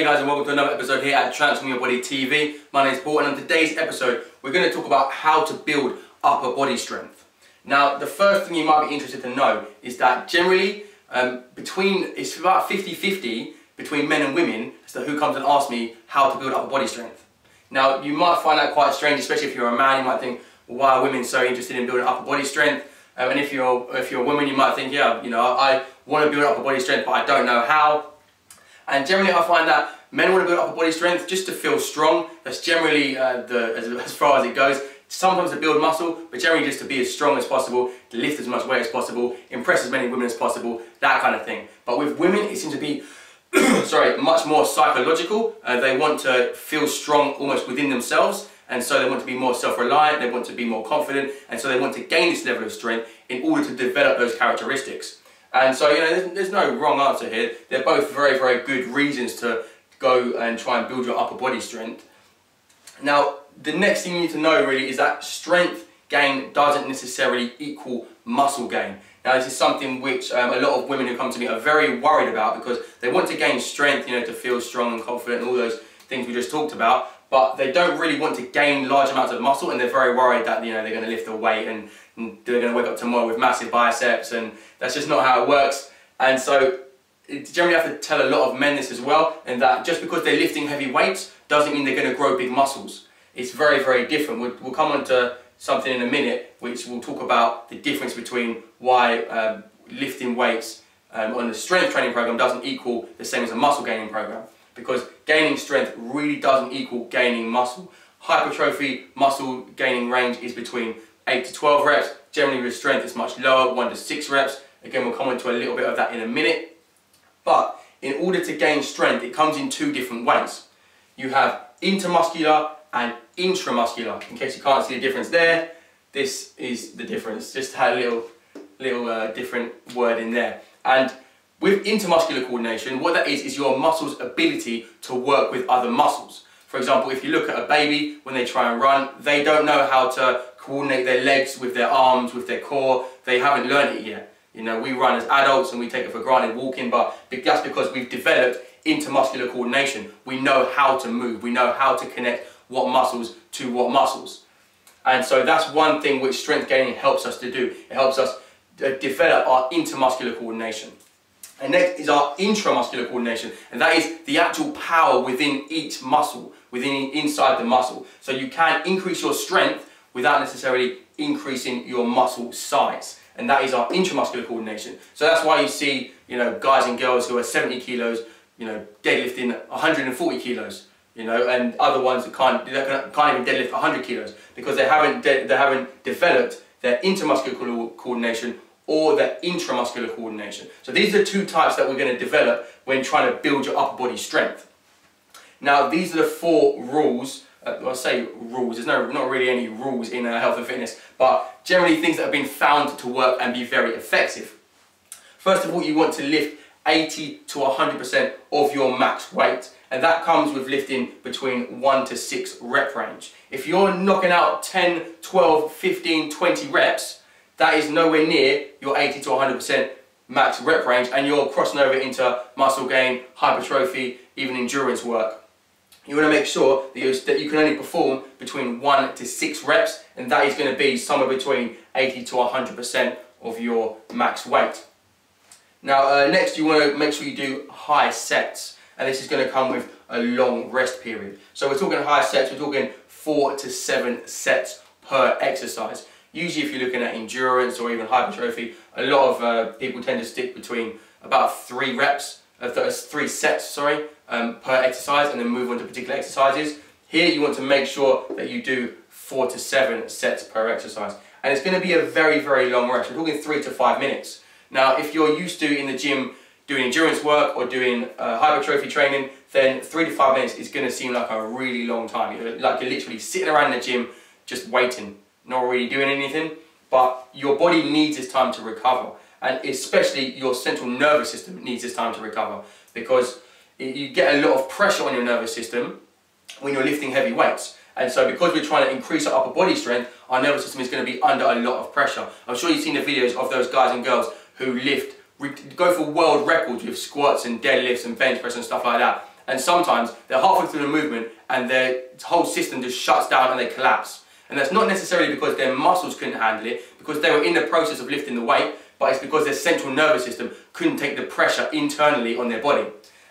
Hey guys, and welcome to another episode here at Transform Your Body TV. My name is Paul, and on today's episode we're going to talk about how to build upper body strength. Now, the first thing you might be interested to know is that generally it's about 50-50 between men and women as to who comes and asks me how to build upper body strength. Now, you might find that quite strange, especially if you're a man. You might think, well, why are women so interested in building upper body strength? And if you're a woman, you might think, yeah, you know, I want to build upper body strength, but I don't know how. And generally, I find that men want to build upper body strength just to feel strong. That's generally as far as it goes. Sometimes to build muscle, but generally just to be as strong as possible, to lift as much weight as possible, impress as many women as possible, that kind of thing. But with women, it seems to be much more psychological. They want to feel strong almost within themselves, and so they want to be more self-reliant, they want to be more confident, and so they want to gain this level of strength in order to develop those characteristics. And so, you know, there's no wrong answer here. They're both very, very good reasons to go and try and build your upper body strength. Now, the next thing you need to know really is that strength gain doesn't necessarily equal muscle gain. Now, this is something which a lot of women who come to me are very worried about, because they want to gain strength, you know, to feel strong and confident and all those things we just talked about, but they don't really want to gain large amounts of muscle, and they're very worried that, you know, they're going to lift a weight and they're going to wake up tomorrow with massive biceps, and that's just not how it works. And so you generally have to tell a lot of men this as well, and that just because they're lifting heavy weights doesn't mean they're going to grow big muscles. It's very, very different. We'll come on to something in a minute which will talk about the difference between why lifting weights on the strength training program doesn't equal the same as a muscle gaining program, because gaining strength really doesn't equal gaining muscle. Hypertrophy muscle gaining range is between 8 to 12 reps. Generally with strength it's much lower, 1 to 6 reps. Again, we'll come on to a little bit of that in a minute. But in order to gain strength, it comes in two different ways. You have intermuscular and intramuscular. In case you can't see the difference there, this is the difference. Just had a little different word in there. And with intermuscular coordination, what that is your muscle's ability to work with other muscles. For example, if you look at a baby, when they try and run, they don't know how to coordinate their legs with their arms, with their core. They haven't learned it yet. You know, we run as adults and we take it for granted walking, but that's because we've developed intermuscular coordination. We know how to move. We know how to connect what muscles to what muscles. And so that's one thing which strength gaining helps us to do. It helps us develop our intermuscular coordination. And next is our intramuscular coordination, and that is the actual power within each muscle, inside the muscle. So you can increase your strength without necessarily increasing your muscle size. And that is our intramuscular coordination. So that's why you see, you know, guys and girls who are 70 kilos, you know, deadlifting 140 kilos, you know, and other ones that can't even deadlift 100 kilos because they haven't developed their intermuscular coordination or their intramuscular coordination. So these are the two types that we're going to develop when trying to build your upper body strength. Now, these are the 4 rules. I say rules, there's not really any rules in health and fitness, but generally things that have been found to work and be very effective. First of all, you want to lift 80 to 100% of your max weight, and that comes with lifting between 1 to 6 rep range. If you're knocking out 10, 12, 15, 20 reps, that is nowhere near your 80 to 100% max rep range, and you're crossing over into muscle gain, hypertrophy, even endurance work. You want to make sure that you can only perform between 1 to 6 reps, and that is going to be somewhere between 80 to 100% of your max weight. Now, next you want to make sure you do high sets, and this is going to come with a long rest period. So we're talking high sets, we're talking 4 to 7 sets per exercise. Usually if you're looking at endurance or even hypertrophy, a lot of people tend to stick between about 3 sets per exercise, and then move on to particular exercises. Here you want to make sure that you do 4 to 7 sets per exercise, and it's going to be a very, very long rest. We're talking 3 to 5 minutes. Now, if you're used to in the gym doing endurance work or doing hypertrophy training, then 3 to 5 minutes is going to seem like a really long time. Like you're literally sitting around in the gym just waiting, not really doing anything. But your body needs this time to recover, and especially your central nervous system needs this time to recover, because you get a lot of pressure on your nervous system when you're lifting heavy weights. And so because we're trying to increase our upper body strength, our nervous system is going to be under a lot of pressure. I'm sure you've seen the videos of those guys and girls who go for world records with squats and deadlifts and bench press and stuff like that. and sometimes they're halfway through the movement and their whole system just shuts down and they collapse. And that's not necessarily because their muscles couldn't handle it, because they were in the process of lifting the weight, but it's because their central nervous system couldn't take the pressure internally on their body.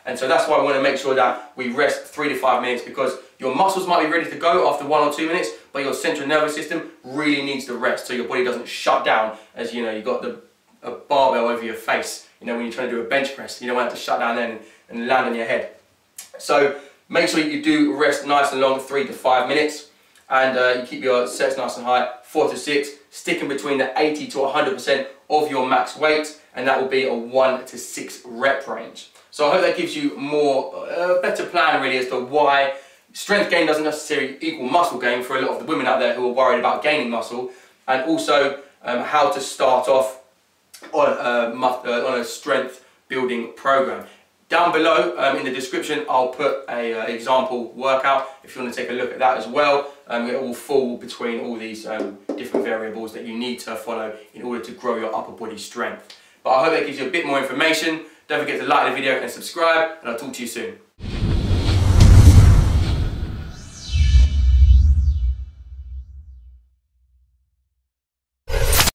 And so that's why we want to make sure that we rest 3 to 5 minutes, because your muscles might be ready to go after 1 or 2 minutes, but your central nervous system really needs to rest so your body doesn't shut down as, you know, you've got a barbell over your face, you know, when you're trying to do a bench press. You don't want it to shut down then and land on your head. So make sure you do rest nice and long, 3 to 5 minutes, and you keep your sets nice and high, 4 to 6, sticking between the 80 to 100% of your max weight, and that will be a 1 to 6 rep range. So I hope that gives you a better plan really as to why strength gain doesn't necessarily equal muscle gain for a lot of the women out there who are worried about gaining muscle, and also how to start off on a strength building program. Down below in the description I'll put an example workout if you want to take a look at that as well. It will fall between all these different variables that you need to follow in order to grow your upper body strength. But I hope that gives you a bit more information. Don't forget to like the video and subscribe, and I'll talk to you soon.